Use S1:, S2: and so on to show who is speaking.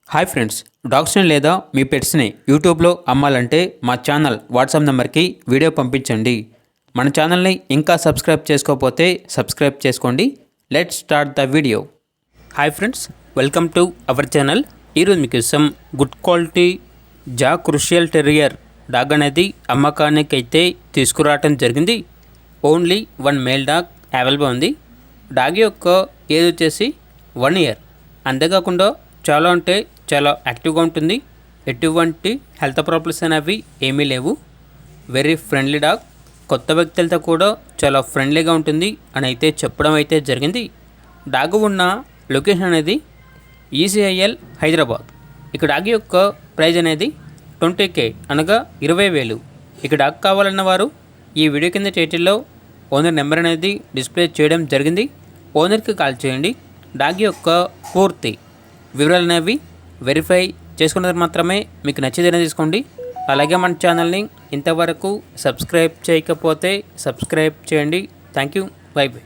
S1: Hi friends, డాగ్స్ని లేదా మీ పెట్స్ని యూట్యూబ్లో అమ్మాలంటే మా ఛానల్ వాట్సాప్ నెంబర్కి వీడియో పంపించండి. మన ఛానల్ని ఇంకా సబ్స్క్రైబ్ చేసుకోకపోతే సబ్స్క్రైబ్ చేసుకోండి. Let's start the video. Hi friends, welcome to our channel. ఈరోజు మీకోసం good quality Jack Russell terrier dog అనేది అమ్మకానికి అయితే తీసుకురావటం జరిగింది. Only one male dog available ఉంది. డాగ్ యొక్క ఏజ్ వచ్చేసి 1 year. అంతేకాకుండా చాలా అంటే చాలా యాక్టివ్గా ఉంటుంది. ఎటువంటి హెల్త్ ప్రాబ్లమ్స్ అనేవి ఏమీ లేవు. Very friendly dog. కొత్త వ్యక్తులతో కూడా చాలా ఫ్రెండ్లీగా ఉంటుంది అని అయితే చెప్పడం అయితే జరిగింది. డాగ్ ఉన్న లొకేషన్ అనేది ECIL హైదరాబాద్. ఇక డాగ్ యొక్క ప్రైజ్ అనేది 20K అనగా 20,000. ఇక డాగ్ కావాలన్న వారు ఈ వీడియో కింద టైటిల్లో ఓనర్ నెంబర్ అనేది డిస్ప్లే చేయడం జరిగింది. ఓనర్కి కాల్ చేయండి. డాగ్ యొక్క పూర్తి వివరాలు అనేవి వెరిఫై చేసుకున్నది మాత్రమే మీకు నచ్చేదైనా తీసుకోండి. అలాగే మన ఛానల్ని ఇంతవరకు సబ్స్క్రైబ్ చేయకపోతే సబ్స్క్రైబ్ చేయండి. Thank you. By by.